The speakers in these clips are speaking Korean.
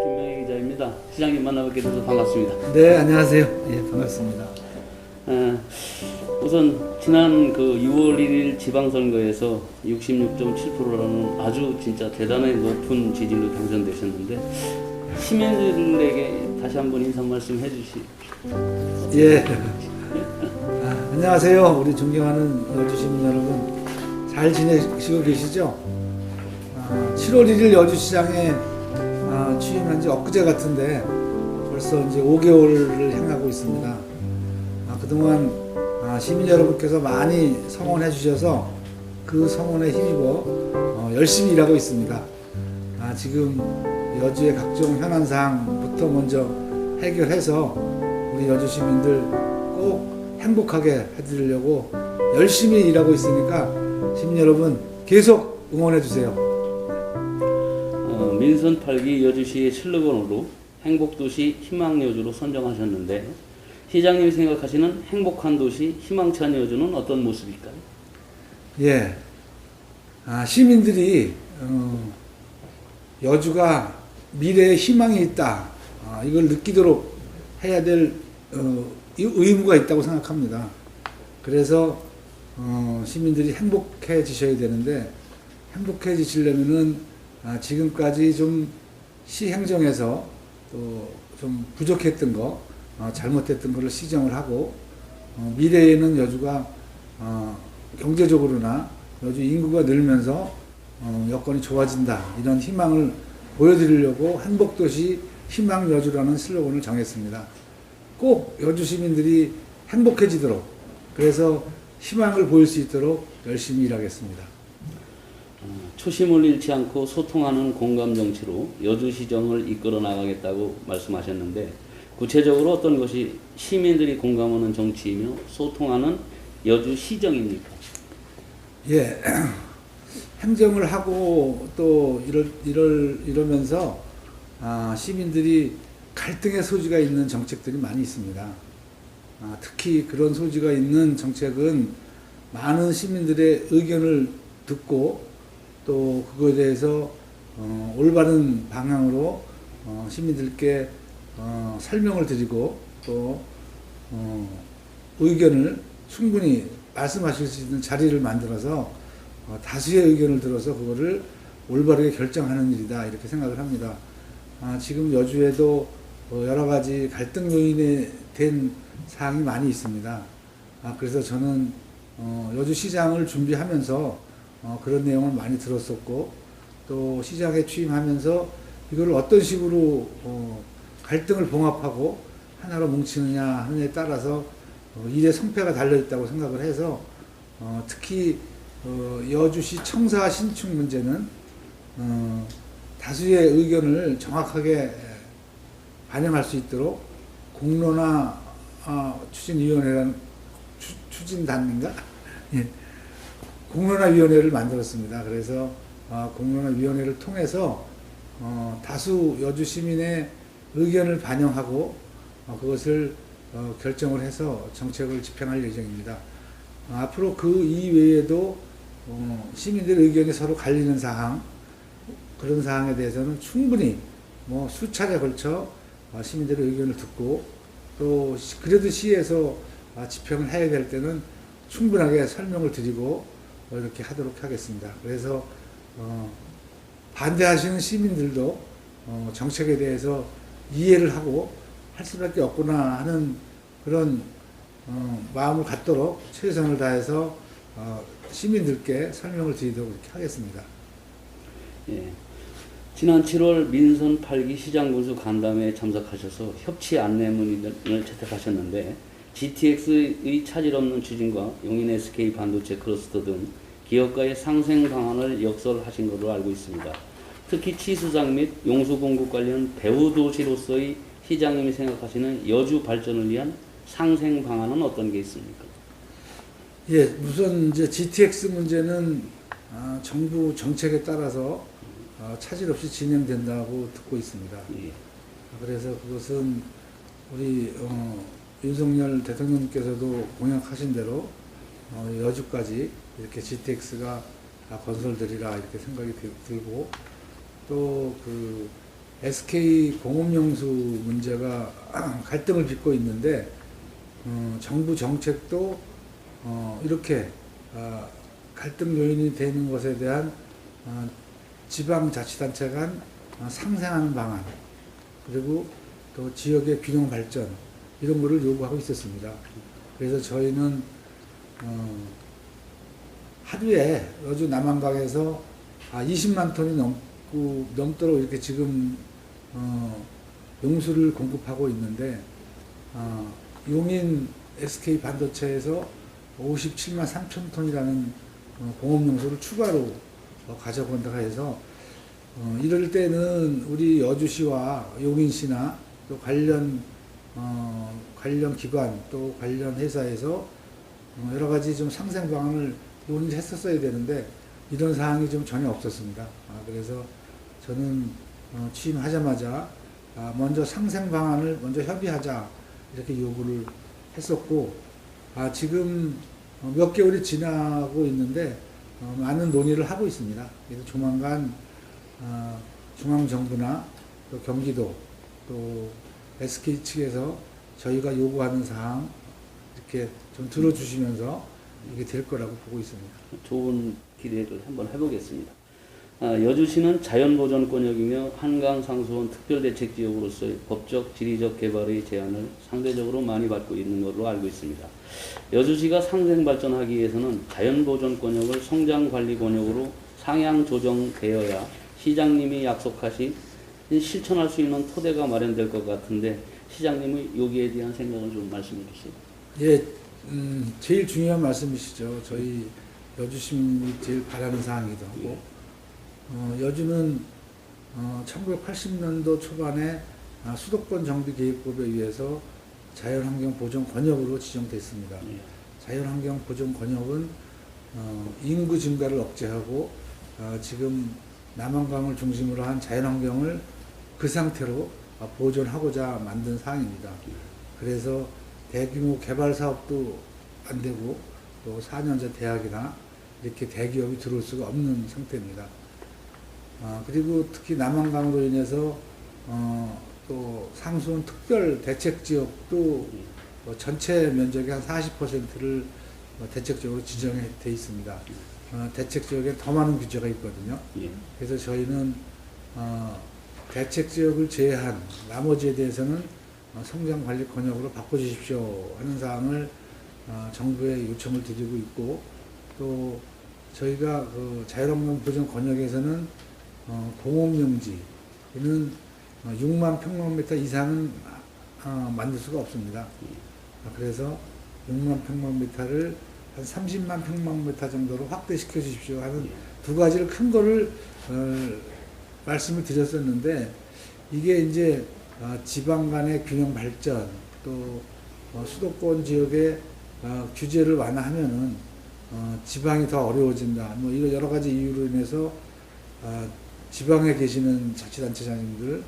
김명희 기자입니다. 시장님 만나뵙게 돼서 반갑습니다. 네, 안녕하세요. 예, 반갑습니다. 우선 지난 그 6월 1일 지방선거에서 66.7%라는 아주 진짜 대단히 높은 지지로 당선되셨는데 시민들에게 다시 한번 인사 말씀 해주시죠. 예. 안녕하세요. 우리 존경하는 여주 시민 여러분. 잘 지내시고 계시죠? 7월 1일 여주시장에 취임한 지 엊그제 같은데 벌써 이제 5개월을 향하고 있습니다. 그동안 시민 여러분께서 많이 성원해 주셔서 그 성원에 힘입어 열심히 일하고 있습니다. 지금 여주의 각종 현안사항부터 먼저 해결해서 우리 여주 시민들 꼭 행복하게 해드리려고 열심히 일하고 있으니까 시민 여러분 계속 응원해 주세요. 민선 8기 여주시의 슬로건으로 행복도시 희망여주로 선정하셨는데 시장님이 생각하시는 행복한 도시 희망찬 여주는 어떤 모습일까요? 예, 시민들이 여주가 미래에 희망이 있다, 이걸 느끼도록 해야 될 의무가 있다고 생각합니다. 그래서 시민들이 행복해지셔야 되는데 행복해지시려면은 지금까지 좀 시행정에서 또 좀 부족했던 거, 잘못했던 것을 시정을 하고 미래에는 여주가 경제적으로나 여주 인구가 늘면서 여건이 좋아진다, 이런 희망을 보여드리려고 행복도시 희망여주라는 슬로건을 정했습니다. 꼭 여주 시민들이 행복해지도록, 그래서 희망을 보일 수 있도록 열심히 일하겠습니다. 초심을 잃지 않고 소통하는 공감정치로 여주시정을 이끌어 나가겠다고 말씀하셨는데 구체적으로 어떤 것이 시민들이 공감하는 정치이며 소통하는 여주시정입니까? 예, 행정을 하고 또 이러면서 시민들이 갈등의 소지가 있는 정책들이 많이 있습니다. 특히 그런 소지가 있는 정책은 많은 시민들의 의견을 듣고 또 그거에 대해서 올바른 방향으로 시민들께 설명을 드리고 또 의견을 충분히 말씀하실 수 있는 자리를 만들어서 다수의 의견을 들어서 그거를 올바르게 결정하는 일이다, 이렇게 생각을 합니다. 지금 여주에도 여러 가지 갈등 요인이 된 사항이 많이 있습니다. 그래서 저는 여주시장을 준비하면서 그런 내용을 많이 들었었고 또 시장에 취임하면서 이걸 어떤 식으로 갈등을 봉합하고 하나로 뭉치느냐 하느냐에 따라서 일의 성패가 달려있다고 생각을 해서 특히 여주시 청사 신축 문제는 다수의 의견을 정확하게 반영할 수 있도록 공론화 추진위원회라는 추진단인가? 예. 공론화위원회를 만들었습니다. 그래서 공론화위원회를 통해서 다수 여주 시민의 의견을 반영하고 그것을 결정을 해서 정책을 집행할 예정입니다. 앞으로 그 이외에도 시민들의 의견이 서로 갈리는 사항, 그런 사항에 대해서는 충분히 수차례 걸쳐 시민들의 의견을 듣고 또 그래도 시에서 집행을 해야 될 때는 충분하게 설명을 드리고 이렇게 하도록 하겠습니다. 그래서 반대하시는 시민들도 정책에 대해서 이해를 하고 할 수밖에 없구나 하는 그런 마음을 갖도록 최선을 다해서 시민들께 설명을 드리도록 이렇게 하겠습니다. 예. 지난 7월 민선 8기 시장군수 간담회에 참석하셔서 협치 안내문을 채택하셨는데 GTX의 차질 없는 추진과 용인 SK 반도체 클러스터 등 기업가의 상생 방안을 역설하신 것으로 알고 있습니다. 특히 치수장 및 용수 공급 관련 배후 도시로서의 시장님이 생각하시는 여주 발전을 위한 상생 방안은 어떤 게 있습니까? 예, 우선 이제 GTX 문제는 정부 정책에 따라서 차질 없이 진행된다고 듣고 있습니다. 예. 그래서 그것은 우리 윤석열 대통령께서도 공약하신 대로 여주까지 이렇게 GTX가 건설되리라 이렇게 생각이 들고 또 그 SK 공업용수 문제가 갈등을 빚고 있는데 정부 정책도 이렇게 갈등 요인이 되는 것에 대한 지방자치단체 간 상생하는 방안, 그리고 또 지역의 균형 발전, 이런 거를 요구하고 있었습니다. 그래서 저희는 하루에 여주 남한강에서 20만 톤이 넘도록 이렇게 지금 용수를 공급하고 있는데, 용인 SK 반도체에서 57만 3천 톤이라는 공업 용수를 추가로 가져간다고 해서, 이럴 때는 우리 여주시와 용인시나 또 관련 기관 또 관련 회사에서 여러 가지 좀 상생 방안을 논의를 했었어야 되는데, 이런 사항이 좀 전혀 없었습니다. 그래서 저는 취임하자마자 먼저 상생 방안을 먼저 협의하자, 이렇게 요구를 했었고, 지금 몇 개월이 지나고 있는데 많은 논의를 하고 있습니다. 그래서 조만간 중앙정부나 또 경기도 또 SK 측에서 저희가 요구하는 사항 이렇게 좀 들어주시면서 이게 될 거라고 보고 있습니다. 좋은 기대를 한번 해보겠습니다. 여주시는 자연보전권역이며 한강상수원 특별대책지역으로서의 법적, 지리적 개발의 제한을 상대적으로 많이 받고 있는 것으로 알고 있습니다. 여주시가 상생발전하기 위해서는 자연보전권역을 성장관리권역으로 상향 조정되어야 시장님이 약속하신 실천할 수 있는 토대가 마련될 것 같은데, 시장님의 여기에 대한 생각을 좀 말씀해 주시죠. 예, 제일 중요한 말씀이시죠. 저희 여주 시민이 제일 바라는 사항이기도 하고, 여주는 1980년도 초반에 수도권 정비계획법에 의해서 자연환경보전권역으로 지정됐습니다. 자연환경보전권역은 인구 증가를 억제하고 지금 남한강을 중심으로 한 자연환경을 그 상태로 보존하고자 만든 사항입니다. 그래서 대규모 개발 사업도 안 되고 또 4년제 대학이나 이렇게 대기업이 들어올 수가 없는 상태입니다. 그리고 특히 남한강으로 인해서 또 상수원 특별 대책지역도 전체 면적의 한 40%를 대책지역으로 지정해 돼 있습니다. 대책지역에 더 많은 규제가 있거든요. 그래서 저희는 대책지역을 제외한 나머지에 대해서는 성장관리권역으로 바꿔주십시오 하는 사항을 정부에 요청을 드리고 있고, 또 저희가 그 자연환경보전권역에서는 공업용지는 6만 평방미터 이상은 만들 수가 없습니다. 그래서 6만 평방미터를 한 30만 평방미터 정도로 확대시켜 주십시오 하는 두 가지를 큰 거를 말씀을 드렸었는데, 이게 이제 지방 간의 균형 발전, 또 수도권 지역의 규제를 완화하면은 지방이 더 어려워진다, 뭐 이런 여러 가지 이유로 인해서 지방에 계시는 자치단체장님들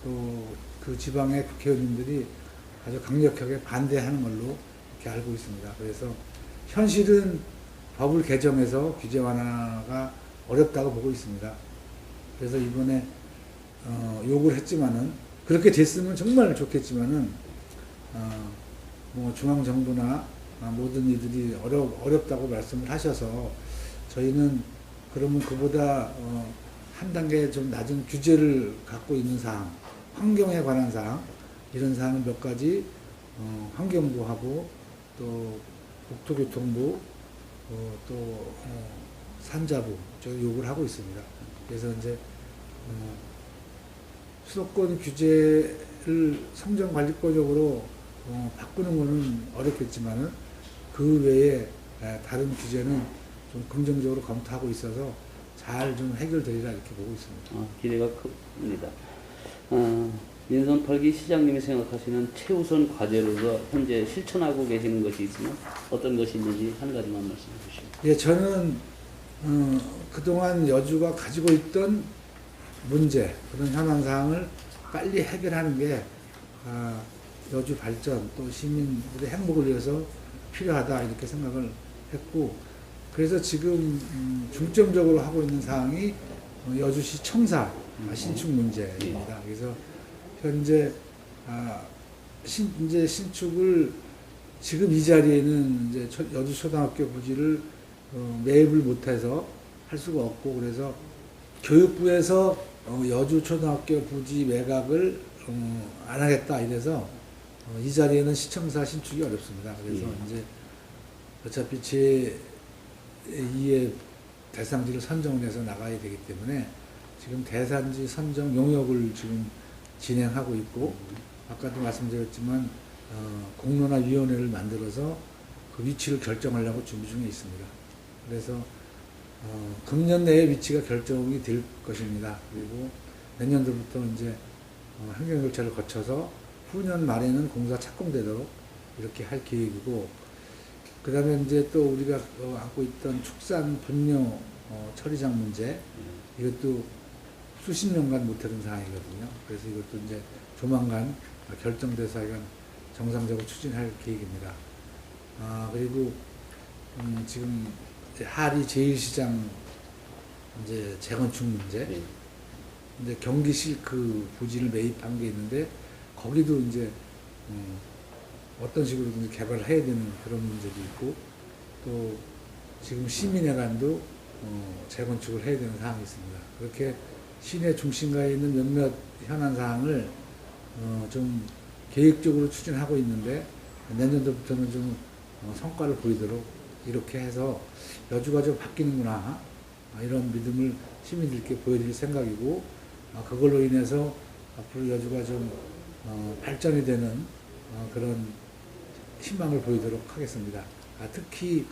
또 그 지방의 국회의원님들이 아주 강력하게 반대하는 걸로 이렇게 알고 있습니다. 그래서 현실은 법을 개정해서 규제 완화가 어렵다고 보고 있습니다. 그래서 이번에 요구를 했지만은, 그렇게 됐으면 정말 좋겠지만은 뭐 중앙정부나 모든 이들이 어렵다고 말씀을 하셔서, 저희는 그러면 그보다 한 단계 좀 낮은 규제를 갖고 있는 사항, 환경에 관한 사항, 이런 사항을 몇 가지 환경부하고 또 국토교통부 또 산자부 저희 요구를 하고 있습니다. 그래서 이제 수도권 규제를 성장관리권역으로 바꾸는 것은 어렵겠지만은 그 외에 다른 규제는 좀 긍정적으로 검토하고 있어서 잘 좀 해결되리라 이렇게 보고 있습니다. 기대가 큽니다. 민선 8기 시장님이 생각하시는 최우선 과제로서 현재 실천하고 계시는 것이 있으면 어떤 것이 있는지 한 가지만 말씀해 주시죠. 예, 저는 그동안 여주가 가지고 있던 문제, 그런 현안 사항을 빨리 해결하는 게 여주 발전 또 시민들의 행복을 위해서 필요하다 이렇게 생각을 했고, 그래서 지금 중점적으로 하고 있는 사항이 여주시 청사 신축 문제입니다. 그래서 현재 이제 신축을 지금 이 자리에는 이제 여주 초등학교 부지를 매입을 못해서 할 수가 없고, 그래서 교육부에서 여주 초등학교 부지 매각을 안 하겠다 이래서 이 자리에는 시청사 신축이 어렵습니다. 그래서 이제 어차피 제2의 대상지를 선정을 해서 나가야 되기 때문에 지금 대상지 선정 용역을 지금 진행하고 있고, 아까도 말씀드렸지만 공론화위원회를 만들어서 그 위치를 결정하려고 준비 중에 있습니다. 그래서 금년 내에 위치가 결정이 될 것입니다. 그리고 내년도부터 이제 행정 절차를 거쳐서 후년 말에는 공사 착공되도록 이렇게 할 계획이고, 그 다음에 이제 또 우리가 안고 있던 축산 분뇨 처리장 문제, 이것도 수십 년간 못하던 상황이거든요. 그래서 이것도 이제 조만간 결정돼서 하여간 정상적으로 추진할 계획입니다. 그리고 지금 하리 제1시장 이제 재건축 문제, 이제 경기시 그 부지를 매입한 게 있는데 거기도 이제 어떤 식으로 개발을 해야 되는 그런 문제도 있고, 또 지금 시민회관도 재건축을 해야 되는 상황이 있습니다. 그렇게 시내 중심가에 있는 몇몇 현안 사항을 좀 계획적으로 추진하고 있는데, 내년도부터는 좀 성과를 보이도록 이렇게 해서 여주가 좀 바뀌는구나, 이런 믿음을 시민들께 보여드릴 생각이고, 그걸로 인해서 앞으로 여주가 좀 발전이 되는 그런 희망을 보이도록 하겠습니다. 특히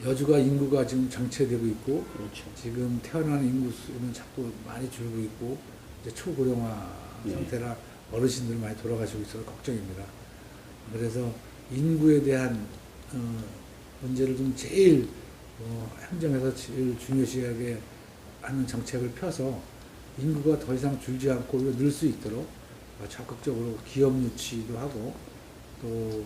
여주가 인구가 지금 정체되고 있고, 그렇죠. 지금 태어나는 인구 수는 자꾸 많이 줄고 있고, 이제 초고령화 상태라 어르신들 많이 돌아가시고 있어서 걱정입니다. 그래서 인구에 대한 문제를 좀 제일 행정에서 제일 중요시하게 하는 정책을 펴서 인구가 더 이상 줄지 않고 늘 수 있도록 적극적으로 기업 유치도 하고, 또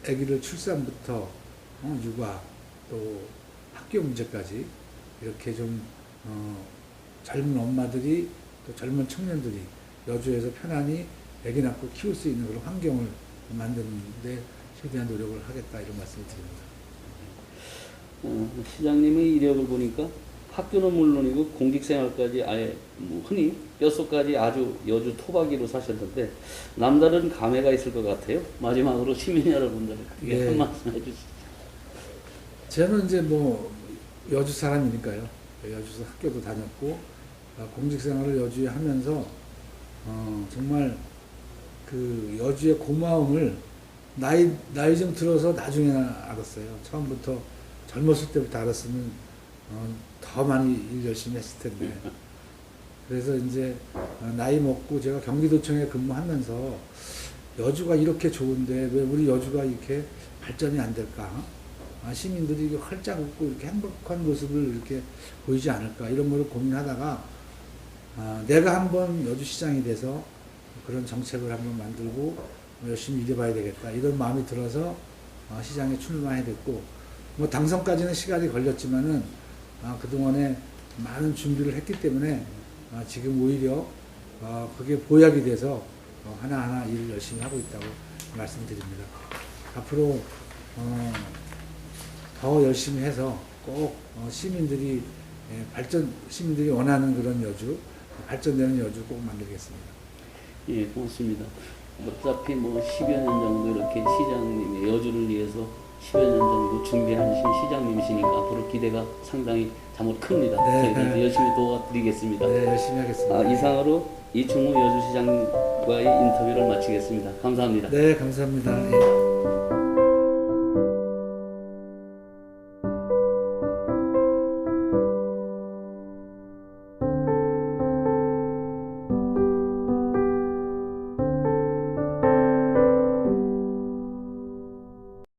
아기를 출산부터 육아, 또 학교 문제까지 이렇게 좀 젊은 엄마들이, 또 젊은 청년들이 여주에서 편안히 아기 낳고 키울 수 있는 그런 환경을 만드는 데 최대한 노력을 하겠다, 이런 말씀을 드립니다. 시장님의 이력을 보니까 학교는 물론이고 공직생활까지 아예 흔히 뼛속까지 아주 여주 토박이로 사셨는데 남다른 감회가 있을 것 같아요. 마지막으로 시민 여러분들에게 한 말씀 해주시죠. 저는 이제 여주 사람이니까요. 여주에서 학교도 다녔고, 공직생활을 여주에 하면서 정말 그 여주의 고마움을 나이 좀 들어서 나중에 알았어요. 처음부터 젊었을 때부터 알았으면 더 많이 일 열심히 했을 텐데. 그래서 이제 나이 먹고 제가 경기도청에 근무하면서 여주가 이렇게 좋은데 왜 우리 여주가 이렇게 발전이 안 될까? 시민들이 이렇게 활짝 웃고 이렇게 행복한 모습을 이렇게 보이지 않을까? 이런 거를 고민하다가 내가 한번 여주시장이 돼서 그런 정책을 한번 만들고 열심히 일해봐야 되겠다, 이런 마음이 들어서 시장에 출마해 됐고, 당선까지는 시간이 걸렸지만은 그동안에 많은 준비를 했기 때문에 지금 오히려 그게 보약이 돼서 하나하나 일을 열심히 하고 있다고 말씀드립니다. 앞으로 더 열심히 해서 꼭 시민들이 원하는 그런 여주, 발전되는 여주 꼭 만들겠습니다. 예, 고맙습니다. 어차피 10여 년 정도 이렇게 시장님의 여주를 위해서 10여 년 정도 준비하신 시장님이시니까 앞으로 기대가 상당히 정말 큽니다. 네. 저희도 열심히 도와드리겠습니다. 네, 열심히 하겠습니다. 이상으로 이충우 여주시장과의 인터뷰를 마치겠습니다. 감사합니다. 네, 감사합니다. 예.